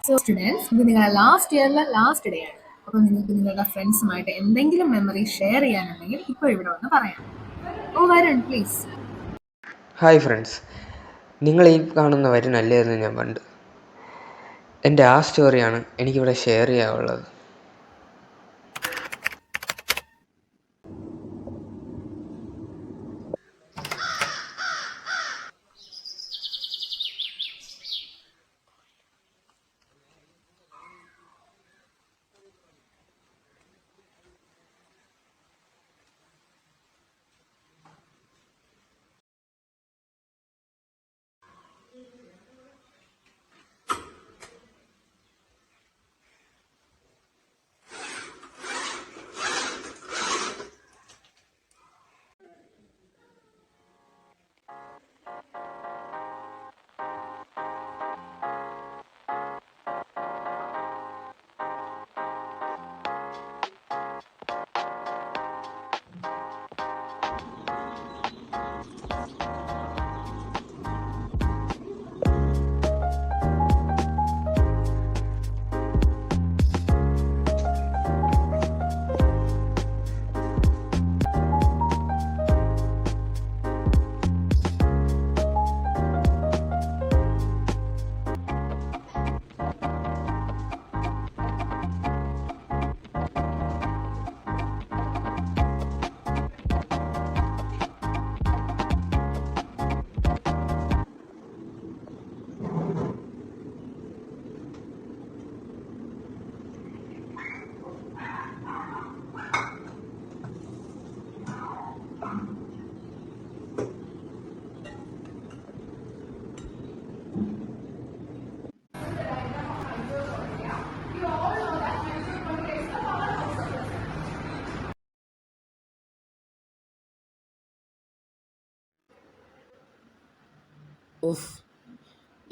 So students, ഇത് നിങ്ങളുടെ last ഇയറിലെ last day ആണ്. അപ്പോൾ നിങ്ങൾക്ക് നിങ്ങളുടെ ഫ്രണ്ട്സുമായിട്ട് എന്തെങ്കിലും മെമ്മറി ഷെയർ ചെയ്യാനുണ്ടെങ്കിൽ ഇപ്പോൾ ഇവിടെ വന്ന് പറയാം. ഓ വരുൺ, പ്ലീസ്. ഹായ് ഫ്രണ്ട്സ്, നിങ്ങൾ ഈ കാണുന്ന വരുണല്ലായിരുന്നു ഞാൻ പണ്ട്. എൻ്റെ ആ സ്റ്റോറിയാണ് എനിക്കിവിടെ ഷെയർ ചെയ്യാനുള്ളത്.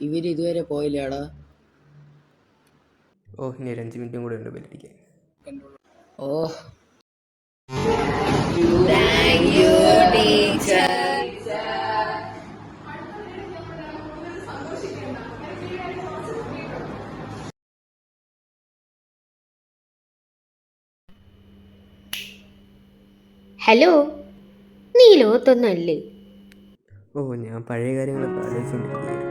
ഇവരിതുവരെ പോയില്ലേടാ? ഇനി ഒരു 5 മിനിറ്റും കൂടെ ഉണ്ട് ബെല്ലടിക്കാൻ. ഹലോ, നീ ലോകത്തൊന്നല്ലേ? ഞാൻ പഴയ കാര്യങ്ങളൊക്കെ ആലോചിച്ചുകൊണ്ടിരിക്കുകയായിരുന്നു.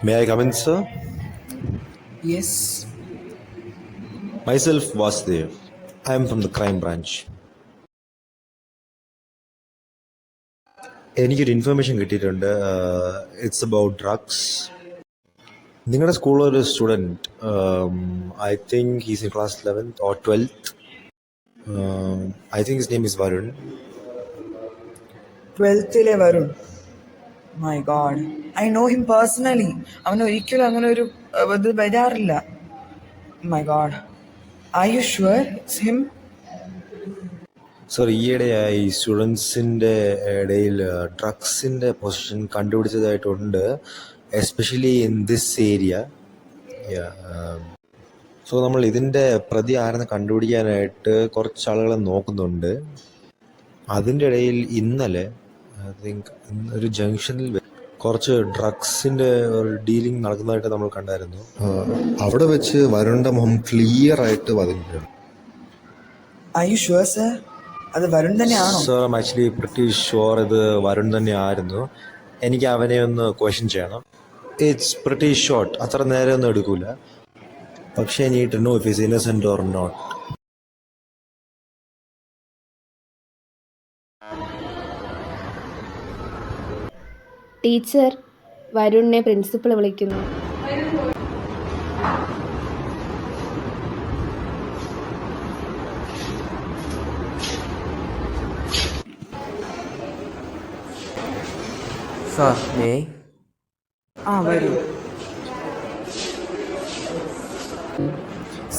May I come in, sir? Yes. Myself, Vasudev. I am from the crime branch. എനിക്കൊരു ഇൻഫർമേഷൻ കിട്ടിയിട്ടുണ്ട്. It's about drugs. നിങ്ങളുടെ സ്കൂളിലൊരു student, I think he's in class 11th or 12th. I think his name is Varun. ട്വൽത്തിലെ Varun. My God, I know him personally. അവൻ ഒരിക്കലും അങ്ങനെ ഒരു ഇത് വരാറില്ല. My God, are you sure it's him? Sir, ഈയിടെയായി സ്റ്റുഡൻസിൻ്റെ ഇടയിൽ ഡ്രഗ്സിൻ്റെ പൊസിഷൻ കണ്ടുപിടിച്ചതായിട്ടുണ്ട്, especially in this area. So നമ്മൾ ഇതിൻ്റെ പ്രതി ആരെന്ന് കണ്ടുപിടിക്കാനായിട്ട് കുറച്ച് ആളുകളെ നോക്കുന്നുണ്ട്. അതിൻ്റെ ഇടയിൽ ഇന്നലെ ഐ തിങ്ക് ഒരു ജംഗ്ഷനിൽ കുറച്ച് ഡ്രഗ്സിൻ്റെ ഒരു ഡീലിംഗ് നടക്കുന്നതായിട്ട് നമ്മൾ കണ്ടായിരുന്നു. അവിടെ വെച്ച് വരുണിൻ്റെ മുഖം ക്ലിയർ ആയിട്ട് വന്നിട്ടുണ്ട്. R you sure sir? അത് വരുൺ തന്നെയാണോ? സർ, ഐം ആക്ച്വലി പ്രിറ്റി ഷുവർ ഇത് വരുൺ തന്നെയായിരുന്നു. എനിക്ക് അവനെ ഒന്ന് ക്വസ്റ്റ്യൻ ചെയ്യണം. ഇറ്റ്സ് പ്രിറ്റി ഷോർട്ട്, അത്ര നേരം ഒന്നും എടുക്കൂല. പക്ഷേ I need to know if is innocent or not. Teacher, വരുണിനെ പ്രിൻസിപ്പൾ വിളിക്കുന്നു. സാർ, വരൂ.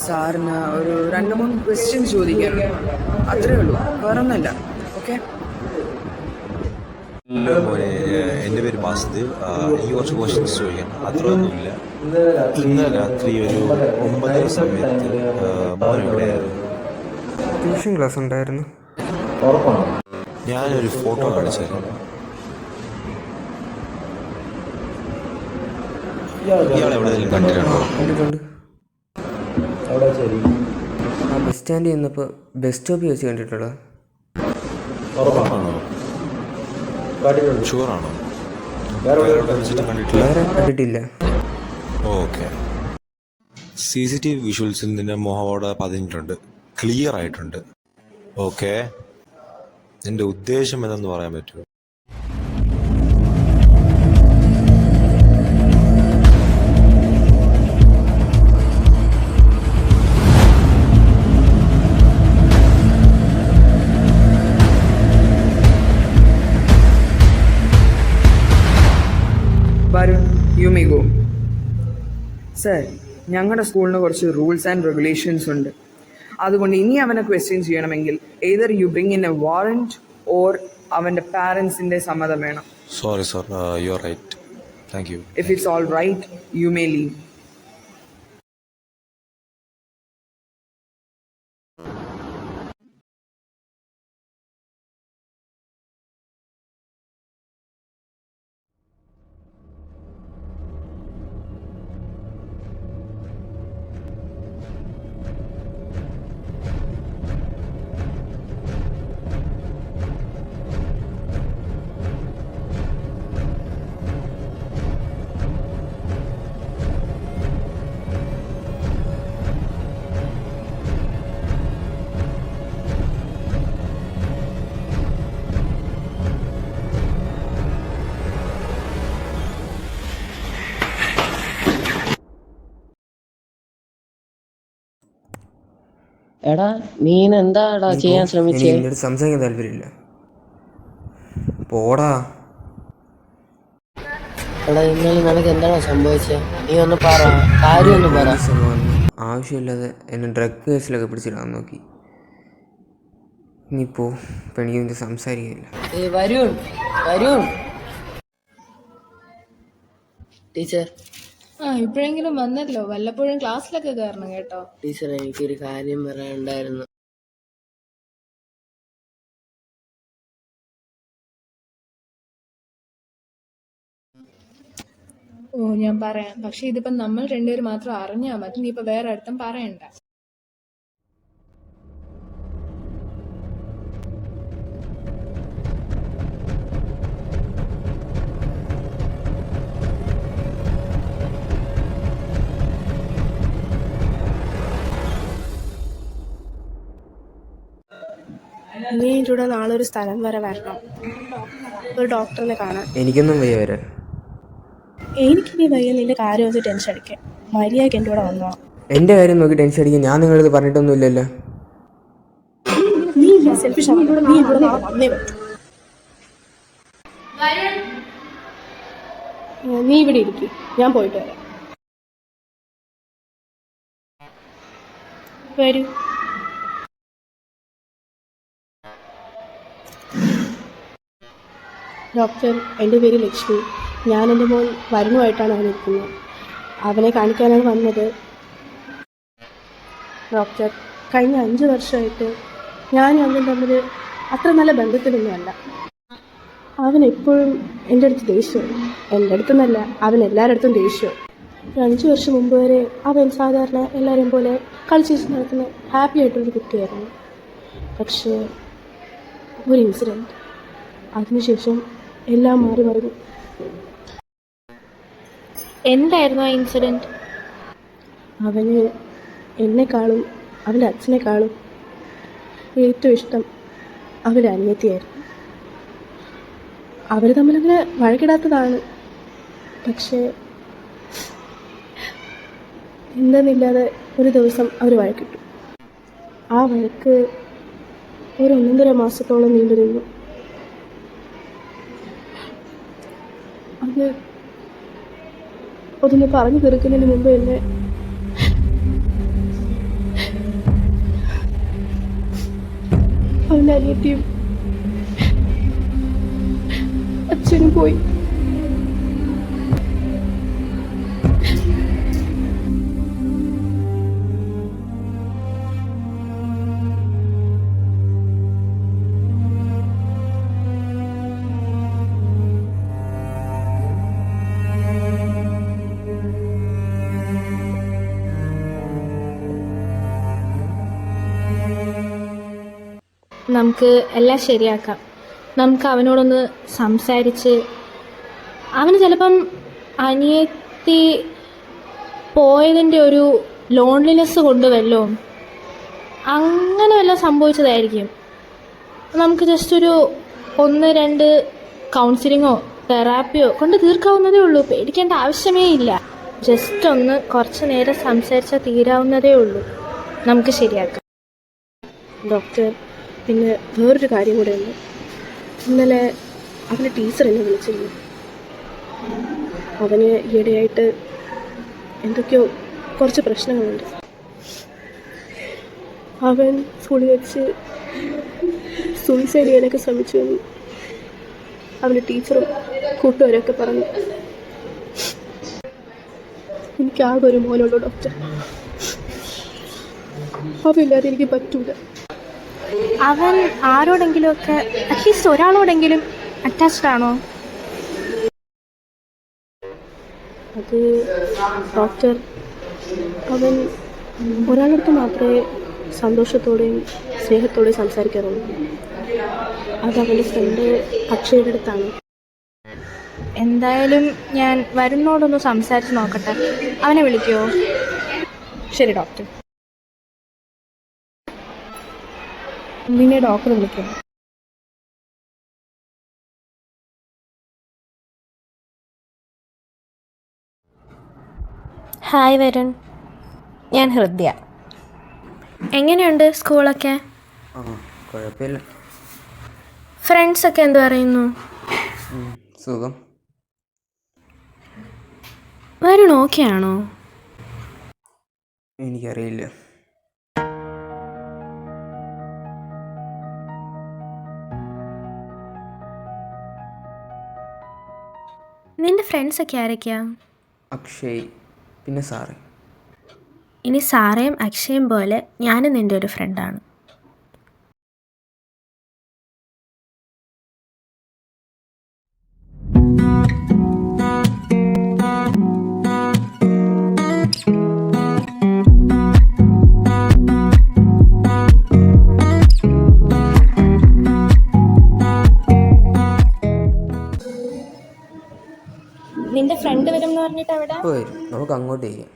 സാറിന് ഒരു 2-3 ക്വസ്റ്റ്യൻസ് ചോദിക്കണം, അത്രേ ഉള്ളൂ, വേറൊന്നുമില്ല. ഓക്കെ? മോനെ, എൻ്റെ പേര് വാസുദേവ്. എനിക്ക് കുറച്ച് ക്വസ്റ്റ്യൻസ് ചോദിക്കണം, അത്രയൊന്നുമില്ല. ഇന്നലെ രാത്രി ഒരു 9 സമയത്ത് മോൻ എവിടെയായിരുന്നു? ട്യൂഷൻ ക്ലാസ് ഉണ്ടായിരുന്നു. ഞാനൊരു ഫോട്ടോ കാണിച്ചു തരാം. ഇയാൾ എവിടെയെങ്കിലും കണ്ടിട്ടുണ്ടോ? കണ്ടിട്ടുണ്ട്. ആ ബസ് സ്റ്റാൻഡിൽ ചെന്നപ്പോൾ ബസ് സ്റ്റോപ്പിൽ വെച്ച് കണ്ടിട്ടുള്ളൂ. ഉറപ്പാണോ? ഷുവറാണോ? വേറെ കണ്ടിട്ടില്ല. ഓക്കെ. CCTV വിഷ്വൽസിൽ നിന്റെ മുഖം അവിടെ പതിഞ്ഞിട്ടുണ്ട്, ക്ലിയർ ആയിട്ടുണ്ട്. ഓക്കെ, നിന്റെ ഉദ്ദേശം എന്തെന്ന് പറയാൻ പറ്റുമോ? Varun, you may go. Sir, ഞങ്ങളുടെ സ്കൂളിന് കുറച്ച് റൂൾസ് ആൻഡ് റെഗുലേഷൻസ് ഉണ്ട്. അതുകൊണ്ട് ഇനി അവനെ ക്വസ്റ്റ്യൻ ചെയ്യണമെങ്കിൽ either you bring in a warrant or അവൻ്റെ പാരൻസിൻ്റെ സമ്മതം വേണം. Sorry sir, you are right. Thank you. If it's all right, you may leave. എടാ, നീ എന്താടാ ചെയ്യാൻ ശ്രമിച്ചേ? എനിക്ക് എന്നോട് സംസാരിക്കാൻ താല്പര്യമില്ല. പോടാ. എടാ, ഇന്നലെ നിനക്ക് എന്താടാ സംഭവിച്ചേ? നീ ഒന്ന് പറ, കാര്യം ഒന്ന് പറ. ആവശ്യമില്ലാതെ എന്നെ ഡ്രഗ് കേസിലൊക്കെ പിടിച്ചിടാൻ നോക്കി. നീ പോ, ഇപ്പം എനിക്ക് സംസാരിക്കില്ല. വരുൺ, വരുൺ. ടീച്ചർ, ഇപ്പോഴെങ്കിലും വന്നല്ലോ, വല്ലപ്പോഴും ക്ലാസ്സിലൊക്കെ കയറണം കേട്ടോ. ടീച്ചർ, എനിക്കൊരു കാര്യം പറയാനുണ്ടായിരുന്നു. ഞാൻ പറയാം, പക്ഷെ ഇതിപ്പോ നമ്മൾ രണ്ടുപേരും മാത്രം അറിഞ്ഞാൽ മതി. നീ ഇപ്പൊ വേറെ അടുത്തും പറയണ്ട. നീ എൻ്റെ കൂടെ നാളെ ഒരു സ്ഥലം വരെ വരണം, ഒരു ഡോക്ടറിനെ കാണാൻ. എനിക്കൊന്നും വയ്യ വരാൻ. എനിക്കിനി വയ്യ നിന്റെ കാര്യം ഒന്ന് ടെൻഷൻ അടിക്കാൻ. മര്യാദയ്ക്ക് എൻ്റെ കൂടെ വന്നോ. എൻ്റെ കാര്യം നോക്കി ടെൻഷൻ അടിക്കാൻ ഞാൻ നിങ്ങളിത് പറഞ്ഞിട്ടൊന്നുമില്ലല്ലോ. നീ സെൽഫിഷ് ആവുമ്പോൾ നീ ഇവിടെ നാളെ വന്നേ പറ്റും. നീ ഇവിടെ ഇരിക്കും, ഞാൻ പോയിട്ട് വരാം. വരൂ. ഡോക്ടർ, എൻ്റെ പേര് ലക്ഷ്മി. ഞാൻ എൻ്റെ മോൻ വരുണുമായിട്ടാണ് അവൻ ഇരിക്കുന്നത്. അവനെ കാണിക്കാനാണ് വന്നത്. ഡോക്ടർ, കഴിഞ്ഞ 5 വർഷമായിട്ട് ഞാനും അവനും തമ്മിൽ അത്ര നല്ല ബന്ധത്തിലൊന്നുമല്ല. അവൻ എപ്പോഴും എൻ്റെ അടുത്ത് ദേഷ്യമാണ്. എൻ്റെ അടുത്തെന്നല്ല, അവൻ എല്ലാവരുടെ അടുത്തും ദേഷ്യമാണ്. 5 വർഷം മുമ്പ് വരെ അവൻ സാധാരണ എല്ലാവരെയും പോലെ കളിച്ച് നടക്കുന്ന ഹാപ്പി ആയിട്ടുള്ളൊരു കുട്ടിയായിരുന്നു. പക്ഷേ ഒരു ഇൻസിഡൻറ്റ്, അതിനുശേഷം എല്ലാം മാറി മറിഞ്ഞു. എന്തായിരുന്നു ആ ഇൻസിഡൻറ്റ്? അവന് എന്നെക്കാളും അവൻ്റെ അച്ഛനേക്കാളും ഏറ്റവും ഇഷ്ടം അവൻ്റെ അനിയത്തിയായിരുന്നു. അവർ തമ്മിലങ്ങനെ വഴക്കിടാത്തതാണ്. പക്ഷേ എന്തെന്നില്ലാതെ ഒരു ദിവസം അവർ വഴക്കിട്ടു. ആ വഴക്ക് ഒരു 1.5 മാസത്തോളം നീണ്ടു നിന്നു. അതൊന്ന് പറഞ്ഞു തീർക്കുന്നതിന് മുമ്പ് തന്നെ അവൻ്റെ അനിയത്തിയും അച്ഛനും പോയി. നമുക്ക് എല്ലാം ശരിയാക്കാം. നമുക്ക് അവനോടൊന്ന് സംസാരിച്ച്, അവന് ചിലപ്പം അനിയത്തി പോയതിൻ്റെ ഒരു ലോൺലിനെസ് കൊണ്ട് വല്ലതും അങ്ങനെ വല്ലതും സംഭവിച്ചതായിരിക്കും. നമുക്ക് ജസ്റ്റ് ഒരു 1-2 കൗൺസിലിങ്ങോ തെറാപ്പിയോ കൊണ്ട് തീർക്കാവുന്നതേ ഉള്ളൂ. പേടിക്കേണ്ട ആവശ്യമേ ഇല്ല. ജസ്റ്റ് ഒന്ന് കുറച്ച് നേരം സംസാരിച്ചാൽ തീരാവുന്നതേ ഉള്ളൂ. നമുക്ക് ശരിയാക്കാം. ഡോക്ടർ, പിന്നെ വേറൊരു കാര്യം കൂടെ ഉണ്ട്. ഇന്നലെ അവൻ്റെ ടീച്ചർ എന്നെ വിളിച്ചിരുന്നു. അവന് ഈയിടെയായിട്ട് എന്തൊക്കെയോ കുറച്ച് പ്രശ്നങ്ങളുണ്ട്. അവൻ സ്കൂളിൽ വെച്ച് സൂയിസൈഡ് ചെയ്യാനൊക്കെ ശ്രമിച്ചു എന്ന് അവൻ്റെ ടീച്ചറും കൂട്ടുകാരൊക്കെ പറഞ്ഞു. എനിക്കാകെ ഒരു മോനുള്ളൂ ഡോക്ടർ. അവനില്ലാതെ എനിക്ക് പറ്റൂല. അവൻ ആരോടെങ്കിലുമൊക്കെ അറ്റ്ലീസ്റ്റ് ഒരാളോടെങ്കിലും അറ്റാച്ച്ഡ് ആണോ? അത് ഡോക്ടർ, അവൻ ഒരാളടുത്ത് മാത്രമേ സന്തോഷത്തോടെയും സ്നേഹത്തോടെയും സംസാരിക്കാറുള്ളൂ. അത് അവൻ്റെ ഫ്രണ്ട് അക്ഷയുടെ അടുത്താണ്. എന്തായാലും ഞാൻ വരുണോടൊന്ന് സംസാരിച്ച് നോക്കട്ടെ. അവനെ വിളിക്കുമോ? ശരി ഡോക്ടർ. നിന്നെ ഡോക്ടർ വിളിക്കും. ഹായ് വരുൺ, ഞാൻ ഹൃദ്യ. എങ്ങനെയുണ്ട് സ്കൂളൊക്കെ? കുഴപ്പമില്ല. ഫ്രണ്ട്സൊക്കെ എന്ത് പറയുന്നു? സുഖം. വരുൺ ഓക്കെ ആണോ? എനിക്കറിയില്ല. നിൻ്റെ ഫ്രണ്ട്സൊക്കെ ആരൊക്കെയാ? അക്ഷയ്, പിന്നെ സാറേ. ഇനി സാറേയും അക്ഷയും പോലെ ഞാനും നിൻ്റെ ഒരു ഫ്രണ്ടാണ്. നിൻ്റെ ഫ്രണ്ട് വരും എന്ന് പറഞ്ഞിട്ട് എവിടെ? ഇപ്പോൾ വരും, നമുക്ക് അങ്ങോട്ട് ചെയ്യാം.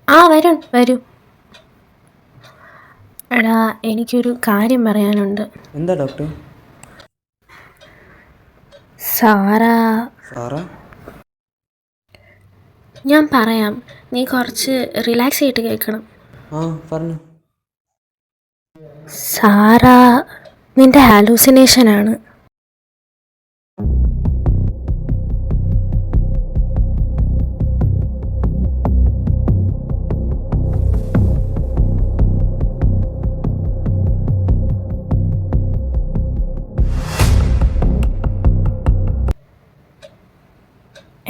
ആ വരുൺ വരൂ. എടാ എനിക്കൊരു കാര്യം പറയാനുണ്ട്. എന്താ ഡോക്ടർ? Sarah, Sarah? ഞാൻ പറയാം, നീ കുറച്ച് റിലാക്സ് ചെയ്തിട്ട് കേൾക്കണം. ആ പറഞ്ഞു. സാറാ നിന്റെ ഹാലൂസിനേഷനാണ്.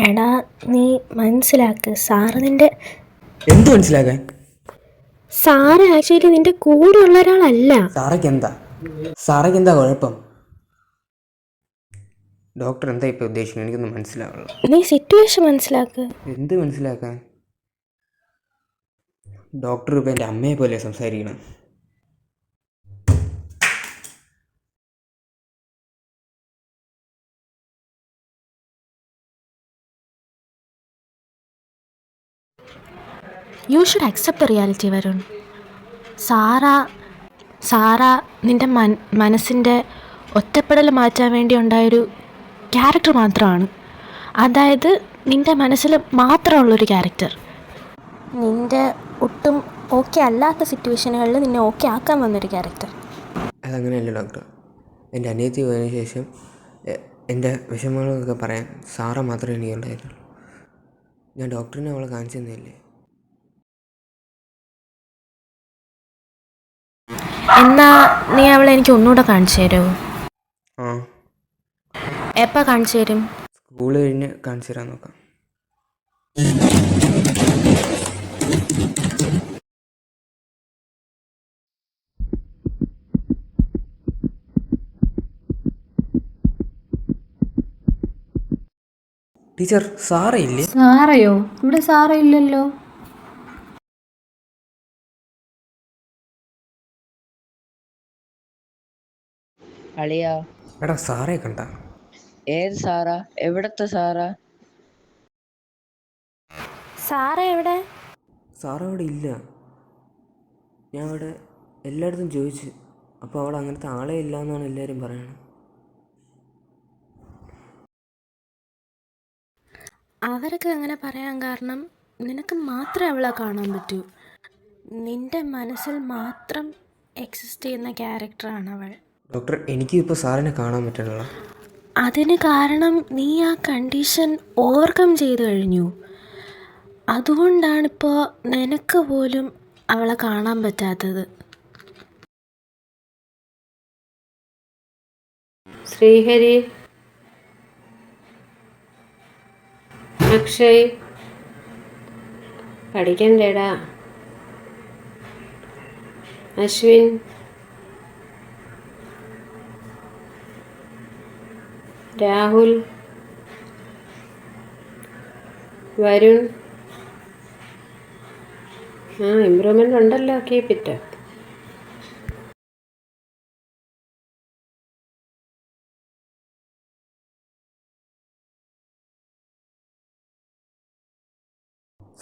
എടാ നീ മനസ്സിലാക്ക്, സാറ് നിന്റെ എന്ത് മനസ്സിലാക്കാൻ? സാറ് ആക്ച്വലി നിന്റെ കൂടെ ഉള്ള ഒരാളല്ല. സാറയ്ക്ക് എന്താ കുഴപ്പം? ഡോക്ടർ എന്താ ഇപ്പം ഉദ്ദേശിക്കുന്നത്? എനിക്കൊന്നും മനസ്സിലാവുള്ളൂ. നീ സിറ്റുവേഷൻ മനസ്സിലാക്ക്. എന്ത് മനസ്സിലാക്കാൻ? ഡോക്ടർ ഇപ്പം എൻ്റെ അമ്മയെ പോലെ സംസാരിക്കണം. You should accept the reality Varun. Sara നിന്റെ മനസ്സിൻ്റെ ഒറ്റപ്പെടൽ മാറ്റാൻ വേണ്ടി ഉണ്ടായൊരു ക്യാരക്ടർ മാത്രമാണ്. അതായത് നിന്റെ മനസ്സിൽ മാത്രമുള്ളൊരു ക്യാരക്ടർ. നിന്റെ ഒട്ടും ഓക്കെ അല്ലാത്ത സിറ്റുവേഷനുകളിൽ നിന്നെ ഓക്കെ ആക്കാൻ വന്നൊരു ക്യാരക്ടർ. അതങ്ങനെയല്ല ഡോക്ടർ. എൻ്റെ അനിയത്തി പോയതിനു ശേഷം എൻ്റെ വിഷമങ്ങളൊക്കെ പറയാൻ സാറ മാത്രമേ എനിക്കുണ്ടായിരുന്നുള്ളൂ. ഞാൻ ഡോക്ടറിനെ അവളെ കാണിച്ചു തന്നില്ലേ? എന്നാ നീ അവളെ എനിക്ക് ഒന്നുകൂടെ കാണിച്ചു തരുമോ? ആ, എപ്പോൾ കാണിച്ചു തരും? സ്കൂൾ കഴിഞ്ഞ് കാണിച്ചു തരാൻ നോക്കാം. ടീച്ചർ, സാറ ഇല്ലേ? സാറയോ? ഇവിടെ സാറ ഇല്ലല്ലോ. അളിയാ, എടാ സാറേ കണ്ട? ഏത് സാറാ? എവിടത്തെ സാറാ? സാറ എവിടെ? സാറ അവിടെ ഇല്ല. ഞാൻ അവിടെ എല്ലായിടത്തും ചോദിച്ചു. അപ്പോൾ അവിടെ അങ്ങനത്തെ ആളെ ഇല്ല എന്നാണ് എല്ലാവരും പറയണത്. അവരൊക്കെ അങ്ങനെ പറയാൻ കാരണം നിനക്ക് മാത്രമേ അവളെ കാണാൻ പറ്റൂ. നിന്റെ മനസ്സിൽ മാത്രം എക്സിസ്റ്റ് ചെയ്യുന്ന ക്യാരക്ടറാണ് അവൾ. ഡോക്ടർ, എനിക്കും ഇപ്പോൾ സാറിനെ കാണാൻ പറ്റണില്ല. അതിന് കാരണം നീ ആ കണ്ടീഷൻ ഓവർകം ചെയ്തു കഴിഞ്ഞു. അതുകൊണ്ടാണിപ്പോൾ നിനക്ക് പോലും അവളെ കാണാൻ പറ്റാത്തത്. ശ്രീഹരി, അക്ഷയ്, പഠിക്കണ്ടേടാ. അശ്വിൻ, രാഹുൽ, വരുൺ. ഇമ്പ്രൂവ്മെൻ്റ് ഉണ്ടല്ലോ, keep it up.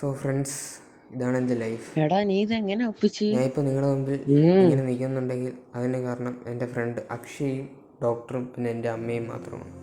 So friends, ഇതാണ് എൻ്റെ ലൈഫ്. എടാ നീ ഇതെങ്ങനെ ഒപ്പിച്ച്? ഞാൻ ഇപ്പോൾ നിങ്ങളുടെ മുമ്പിൽ ഇങ്ങനെ നിൽക്കുന്നുണ്ടെങ്കിൽ അതിന് കാരണം എൻ്റെ ഫ്രണ്ട് അക്ഷയും ഡോക്ടറും പിന്നെ എൻ്റെ അമ്മയും മാത്രമാണ്.